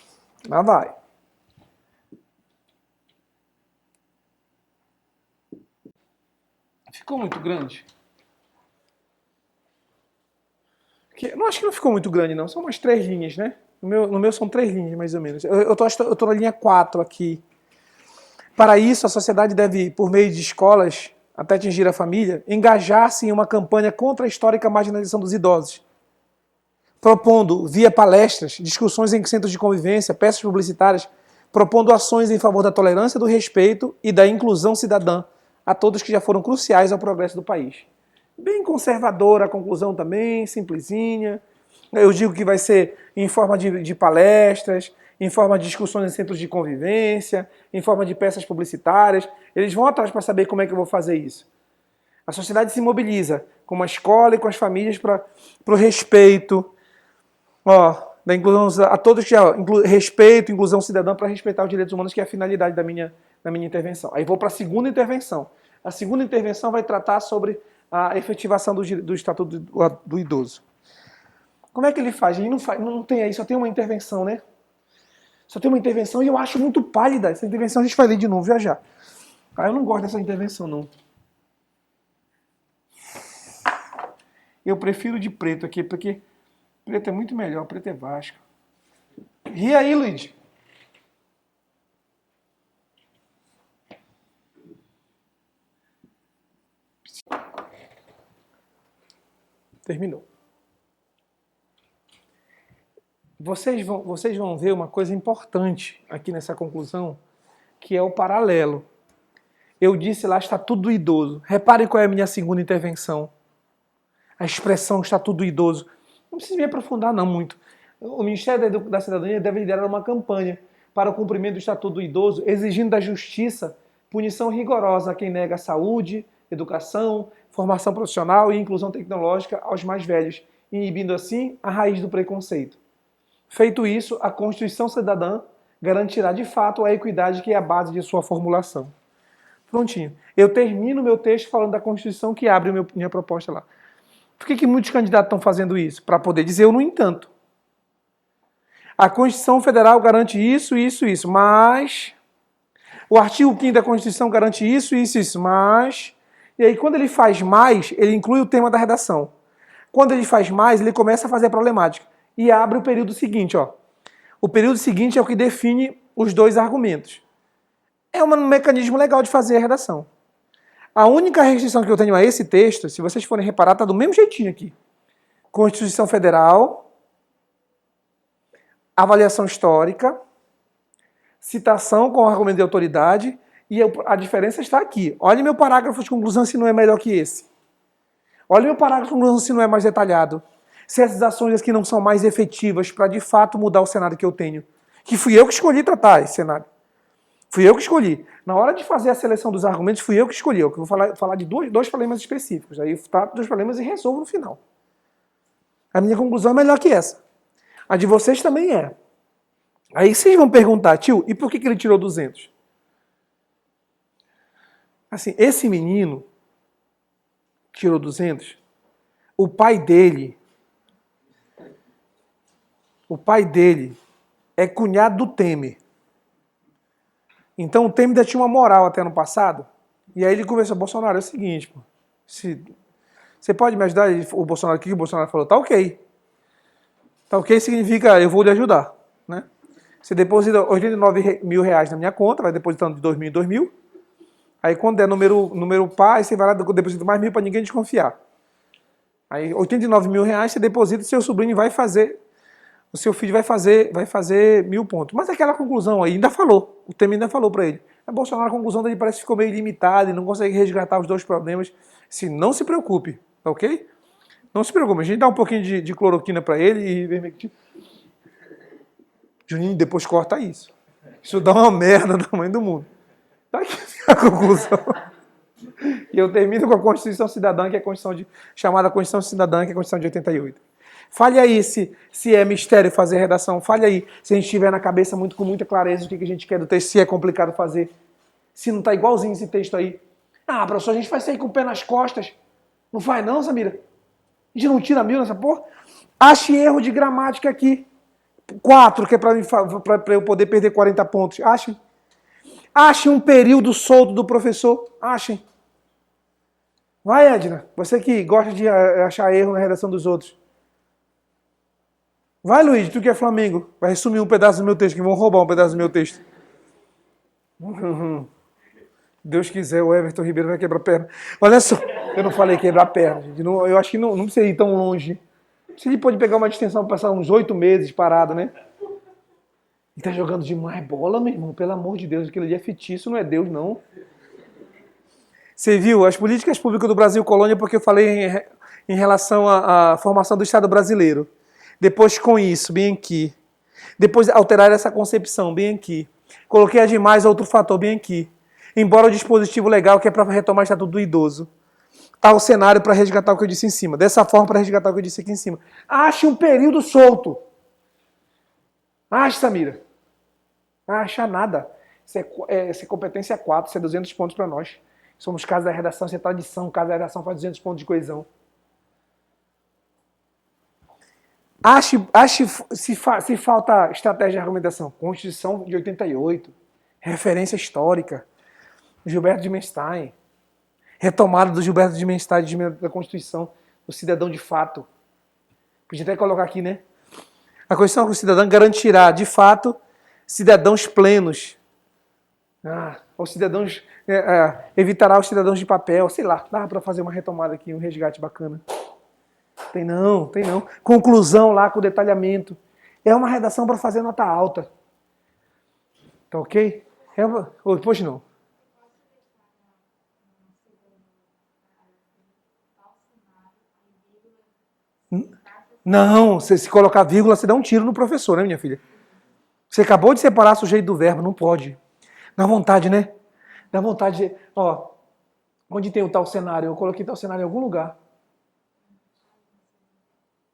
Lá vai. Ficou muito grande? Não, acho que não ficou muito grande, não. São umas 3 linhas, né? No meu são 3 linhas, mais ou menos. Eu tô na linha 4 aqui. Para isso, a sociedade deve, por meio de escolas, até atingir a família, engajar-se em uma campanha contra a histórica marginalização dos idosos, propondo, via palestras, discussões em centros de convivência, peças publicitárias, propondo ações em favor da tolerância, do respeito e da inclusão cidadã a todos que já foram cruciais ao progresso do país. Bem conservadora a conclusão também, simplesinha. Eu digo que vai ser em forma de palestras, em forma de discussões em centros de convivência, em forma de peças publicitárias. Eles vão atrás para saber como é que eu vou fazer isso. A sociedade se mobiliza com a escola e com as famílias para o respeito, da inclusão a todos que respeito, inclusão cidadã para respeitar os direitos humanos, que é a finalidade da minha intervenção. Aí vou para a segunda intervenção. A segunda intervenção vai tratar sobre a efetivação do Estatuto do Idoso. Como é que ele faz? Ele não tem aí, só tem uma intervenção, né? Só tem uma intervenção e eu acho muito pálida. Essa intervenção a gente vai ler de novo já já. Eu não gosto dessa intervenção, não. Eu prefiro de preto aqui, porque preto é muito melhor, preto é Vasco. E aí, Luiz? Terminou. Vocês vão ver uma coisa importante aqui nessa conclusão, que é o paralelo. Eu disse lá, Estatuto do Idoso. Reparem qual é a minha segunda intervenção. A expressão Estatuto do Idoso. Não precisa me aprofundar não muito. O Ministério da Cidadania deve liderar uma campanha para o cumprimento do Estatuto do Idoso, exigindo da Justiça punição rigorosa a quem nega saúde, educação, formação profissional e inclusão tecnológica aos mais velhos, inibindo assim a raiz do preconceito. Feito isso, a Constituição Cidadã garantirá de fato a equidade que é a base de sua formulação. Prontinho. Eu termino meu texto falando da Constituição que abre minha proposta lá. Por que muitos candidatos estão fazendo isso? Para poder dizer o no entanto. A Constituição Federal garante isso, isso, isso, mas... O artigo 5º da Constituição garante isso, isso, isso, mas... E aí, quando ele faz mais, ele inclui o tema da redação. Quando ele faz mais, ele começa a fazer a problemática. E abre o período seguinte, ó. O período seguinte é o que define os dois argumentos. É um mecanismo legal de fazer a redação. A única restrição que eu tenho a esse texto, se vocês forem reparar, está do mesmo jeitinho aqui. Constituição Federal, avaliação histórica, citação com argumento de autoridade, e a diferença está aqui. Olha meu parágrafo de conclusão se não é melhor que esse. Olha meu parágrafo de conclusão se não é mais detalhado. Se essas ações aqui não são mais efetivas para de fato mudar o cenário que eu tenho. Que fui eu que escolhi tratar esse cenário. Fui eu que escolhi. Na hora de fazer a seleção dos argumentos, fui eu que escolhi. Eu vou falar de dois problemas específicos. Aí eu trato dos problemas e resolvo no final. A minha conclusão é melhor que essa. A de vocês também é. Aí vocês vão perguntar, tio, e por que ele tirou 200? Assim, esse menino tirou 200, o pai dele é cunhado do Temer. Então o Temer ainda tinha uma moral até ano passado. E aí ele conversou, Bolsonaro, é o seguinte, pô, você pode me ajudar? O Bolsonaro aqui, o Bolsonaro falou, tá ok. Tá ok significa eu vou lhe ajudar, né? Você deposita 89 mil reais na minha conta, vai depositando de 2 mil em 2 mil. Aí quando der número par, você vai lá e deposita mais 1.000 para ninguém desconfiar. Aí 89 mil reais você deposita e seu sobrinho vai fazer, o seu filho vai fazer 1.000 pontos. Mas aquela conclusão aí, ainda falou, o Temer ainda falou para ele. A Bolsonaro, a conclusão dele parece que ficou meio limitada e não consegue resgatar os dois problemas. Não se preocupe, tá ok? Não se preocupe, a gente dá um pouquinho de cloroquina para ele e vermectina. Juninho, depois corta isso. Isso dá uma merda do tamanho do mundo. Tá aqui a conclusão. E eu termino com a Constituição Cidadã, que é a Constituição chamada Constituição Cidadã, que é a Constituição de 88. Fale aí se é mistério fazer redação. Fale aí se a gente tiver na cabeça com muita clareza o que a gente quer do texto, se é complicado fazer. Se não está igualzinho esse texto aí. Ah, professor, a gente vai sair com o pé nas costas. Não vai não, Samira? A gente não tira 1000 nessa porra? Ache erro de gramática aqui. 4, que é para eu poder perder 40 pontos. Achem. Achem um período solto do professor. Achem. Vai, Edna. Você que gosta de achar erro na redação dos outros. Vai, Luiz, tu que é Flamengo. Vai resumir um pedaço do meu texto, que vão roubar um pedaço do meu texto. Deus quiser, o Everton Ribeiro vai quebrar a perna. Olha só, eu não falei quebrar a perna, gente. Eu acho que não precisa ir tão longe. Se ele pode pegar uma distensão para passar uns 8 meses parado, né? Ele tá jogando demais bola, meu irmão. Pelo amor de Deus, aquilo ali é fictício, não é Deus, não. Você viu as políticas públicas do Brasil colônia, porque eu falei em relação à formação do Estado brasileiro. Depois com isso, bem aqui. Depois alterar essa concepção, bem aqui. Coloquei demais outro fator, bem aqui. Embora o dispositivo legal, que é para retomar o Estatuto do Idoso. Tá o cenário para resgatar o que eu disse em cima. Dessa forma, para resgatar o que eu disse aqui em cima. Ache um período solto. Ache, Samira. Acha nada. Isso é competência 4, isso é 200 pontos para nós. Somos casa da redação, isso é tradição. Casa da redação faz 200 pontos de coesão. Ache se falta estratégia de argumentação. Constituição de 88. Referência histórica. Gilberto de Menstein. Retomada do Gilberto de Menstein da Constituição. O cidadão de fato. Podia até colocar aqui, né? A Constituição do cidadão garantirá, de fato, cidadãos plenos. Os cidadãos... evitará os cidadãos de papel. Sei lá, dá para fazer uma retomada aqui, um resgate bacana. Tem não. Conclusão lá com detalhamento. É uma redação para fazer nota alta. Tá ok? Pois não. Não, se colocar vírgula, você dá um tiro no professor, né, minha filha? Você acabou de separar sujeito do verbo, não pode. Dá vontade, né? Dá vontade de... Ó, onde tem o tal cenário? Eu coloquei tal cenário em algum lugar.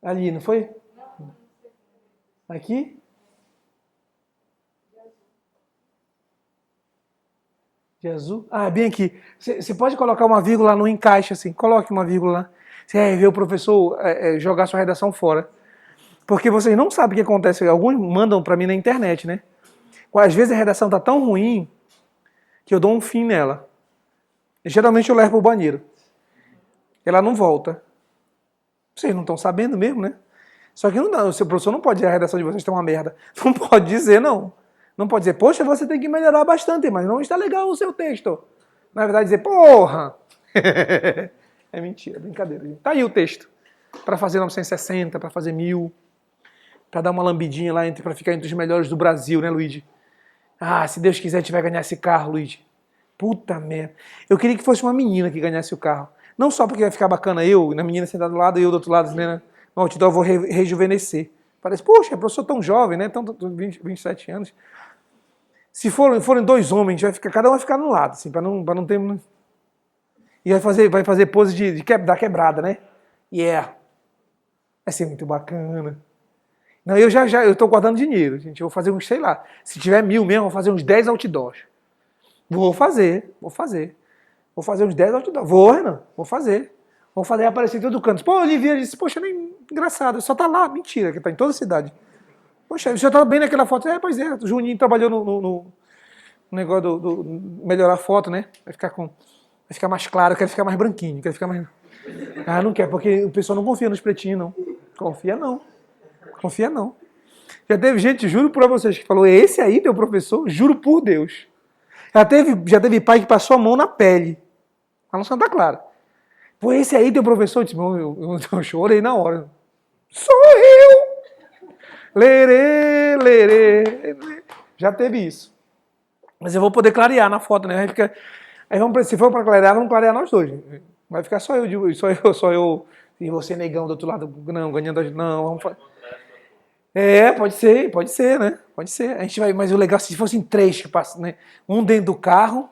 Ali, não foi? Aqui? De azul? Ah, bem aqui. Você pode colocar uma vírgula no encaixe, assim. Coloque uma vírgula lá. Você vai ver o professor jogar sua redação fora. Porque vocês não sabem o que acontece. Alguns mandam para mim na internet, né? Às vezes a redação tá tão ruim que eu dou um fim nela. Geralmente eu levo para o banheiro. Ela não volta. Vocês não estão sabendo mesmo, né? Só que não dá. O seu professor não pode dizer a redação de vocês está uma merda. Não pode dizer, não. Não pode dizer, poxa, você tem que melhorar bastante, mas não está legal o seu texto. Na verdade, dizer, porra! É mentira, brincadeira. Tá aí o texto. Para fazer 960, para fazer 1000. Para dar uma lambidinha lá, para ficar entre os melhores do Brasil, né, Luigi? Ah, se Deus quiser, a gente vai ganhar esse carro, Luigi. Puta merda. Eu queria que fosse uma menina que ganhasse o carro. Não só porque vai ficar bacana eu, na menina sentada do lado e eu do outro lado, né? No outdoor eu vou rejuvenescer. Parece, poxa, professor tão jovem, né? Tão 27 anos. Se forem 2 homens, cada um vai ficar no lado, assim, para não ter... E vai fazer pose da quebrada, né? Yeah. Vai ser muito bacana. Não, eu tô guardando dinheiro, gente. Eu vou fazer uns, sei lá. Se tiver 1000 mesmo, eu vou fazer uns 10 outdoors. Vou fazer uns 10 outdoors. Renan. Vou fazer aparecer em todo canto. Pô, Olivia disse, poxa, nem engraçado. Só tá lá. Mentira, que tá em toda a cidade. Poxa, você tá bem naquela foto. Pois é. O Juninho trabalhou no negócio do melhorar a foto, né? Vai ficar mais claro. Eu quero ficar mais branquinho. Quero ficar mais... Ah, não quer, porque o pessoal não confia nos pretinhos, não. Confia não. Já teve gente, juro pra vocês, que falou, esse aí, teu professor? Juro por Deus. Já teve pai que passou a mão na pele. Lá no Santa Clara. Pô, esse aí, teu professor? Eu, disse, eu chorei na hora. Sou eu! Lerê, lerê. Já teve isso. Mas eu vou poder clarear na foto, né? Se for pra clarear, vamos clarear nós dois. Vai ficar só eu e você negão do outro lado. Não, ganhando. Não, vamos fazer. Pode ser, né? Pode ser. A gente vai, mas o legal se fossem 3 que passam, né? Um dentro do carro,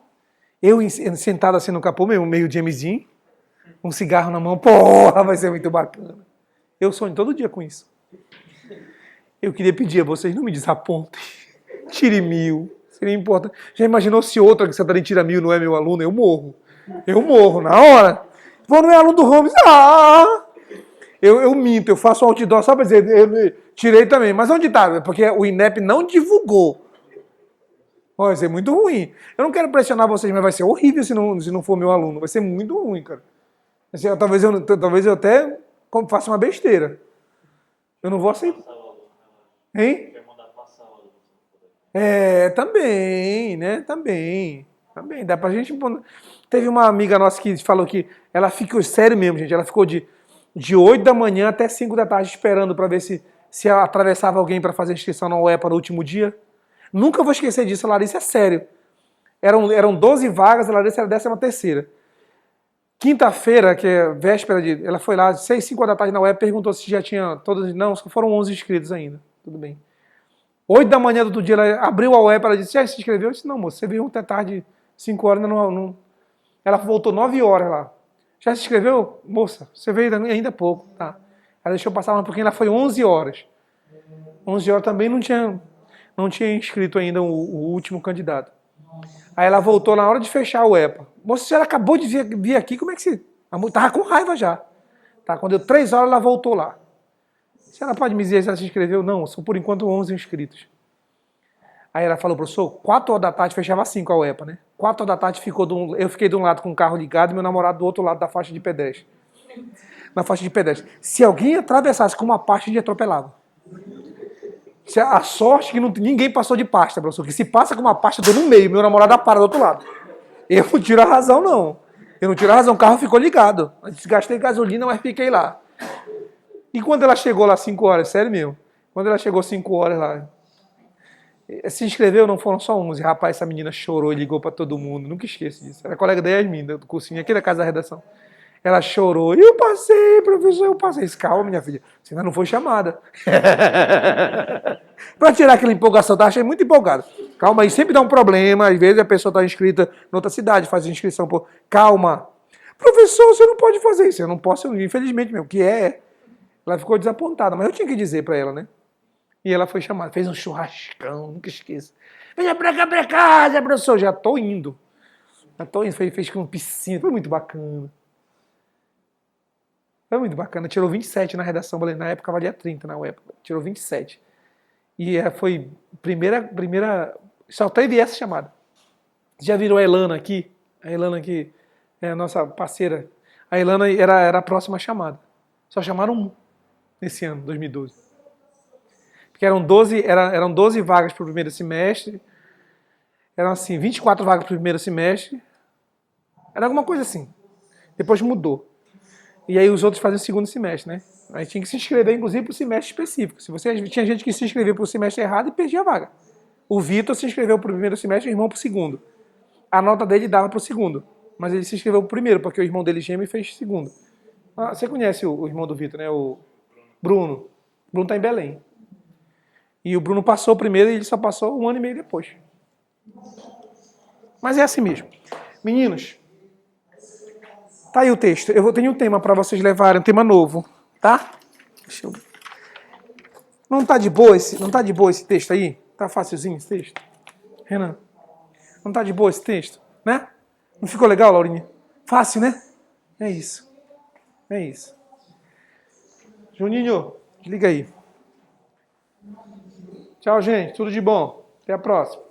eu sentado assim no capô, meio Jamesinho, um cigarro na mão, porra, vai ser muito bacana. Eu sonho todo dia com isso. Eu queria pedir a vocês, não me desapontem. Tire 1000. Seria importante. Já imaginou se outra que Santarém tira 1000 não é meu aluno? Eu morro. Eu morro na hora. Vou não é aluno do Holmes. Eu minto, eu faço um outdoor só para dizer, eu tirei também. Mas onde está? Porque o INEP não divulgou. Vai ser muito ruim. Eu não quero pressionar vocês, mas vai ser horrível se não for meu aluno. Vai ser muito ruim, cara. Assim, talvez eu até faça uma besteira. Eu não vou aceitar. Hein? Também, né? Também. Dá pra gente... Teve uma amiga nossa que falou que ela ficou... Sério mesmo, gente. Ela ficou de 8 da manhã até 5 da tarde esperando pra ver se atravessava alguém pra fazer inscrição na UEPA no último dia. Nunca vou esquecer disso, a Larissa é sério. Eram 12 vagas, a Larissa era a 13ª. Quinta-feira, que é véspera de... Ela foi lá, 6, 5 da tarde na UEPA, perguntou se já tinha todas... Não, só foram 11 inscritos ainda. Tudo bem. 8 da manhã do outro dia, ela abriu a UEPA, ela disse, já se inscreveu? Eu disse, não, moço, você veio até tarde, 5 horas, ainda não... Ela voltou 9 horas lá. Já se inscreveu? Moça, você veio ainda há pouco, tá? Ela deixou passar um pouquinho, ela foi 11 horas. 11 horas também não tinha inscrito ainda o último candidato. Aí ela voltou na hora de fechar a UEPA. Moça, a senhora acabou de vir aqui, como é que você... Tava com raiva já. Tá? Quando deu 3 horas, ela voltou lá. A senhora pode me dizer se ela se inscreveu? Não, são por enquanto 11 inscritos. Aí ela falou, professor, 4 horas da tarde, fechava 5 a UEPA, né? 4 horas da tarde eu fiquei de um lado com o carro ligado e meu namorado do outro lado da faixa de pedestre. Na faixa de pedestre. Se alguém atravessasse com uma parte, a gente atropelava. A sorte que ninguém passou de pasta, professor. Que se passa com uma pasta, eu dou no meio, meu namorado para do outro lado. Eu não tiro a razão, não. Eu não tiro a razão, o carro ficou ligado. Eu desgastei gasolina, mas fiquei lá. E quando ela chegou lá 5 horas, sério mesmo, quando ela chegou 5 horas lá, se inscreveu, não foram só 11. Rapaz, essa menina chorou e ligou para todo mundo. Nunca esqueço disso. Era colega da Yasmin, do cursinho, aqui da casa da redação. Ela chorou. Eu passei, professor, eu passei. Calma, minha filha, você ainda não foi chamada. Para tirar aquela empolgação, tá? Achei muito empolgado. Calma aí, sempre dá um problema. Às vezes a pessoa está inscrita em outra cidade, faz inscrição por... Calma. Professor, você não pode fazer isso. Eu não posso, infelizmente mesmo. O que é? Ela ficou desapontada, mas eu tinha que dizer para ela, né? E ela foi chamada, fez um churrascão, nunca esqueço. Venha pra casa, professor. Já tô indo. Fez com piscina, foi muito bacana. Foi muito bacana. Tirou 27 na redação, na época valia 30 na época. Tirou 27. E foi primeira. Só teve essa chamada. Já virou a Elana aqui? A Elana aqui é a nossa parceira. A Elana era a próxima chamada. Só chamaram um nesse ano, 2012. Porque eram 12 vagas para o primeiro semestre. Eram assim, 24 vagas para o primeiro semestre. Era alguma coisa assim. Depois mudou. E aí os outros fazem o segundo semestre, né? Aí tinha que se inscrever, inclusive, para o semestre específico. Tinha gente que se inscrevia para o semestre errado e perdia a vaga. O Vitor se inscreveu para o primeiro semestre e o irmão para o segundo. A nota dele dava para o segundo. Mas ele se inscreveu para o primeiro, porque o irmão dele gêmeo fez segundo. Você conhece o irmão do Vitor, né? O Bruno. O Bruno está em Belém. E o Bruno passou primeiro e ele só passou 1 ano e meio depois. Mas é assim mesmo. Meninos, tá aí o texto. Eu tenho um tema para vocês levarem, um tema novo, tá? Deixa eu... Não tá de boa esse texto aí? Tá facilzinho esse texto? Renan, não tá de boa esse texto, né? Não ficou legal, Laurinha? Fácil, né? É isso. Juninho, liga aí. Tchau, gente. Tudo de bom. Até a próxima.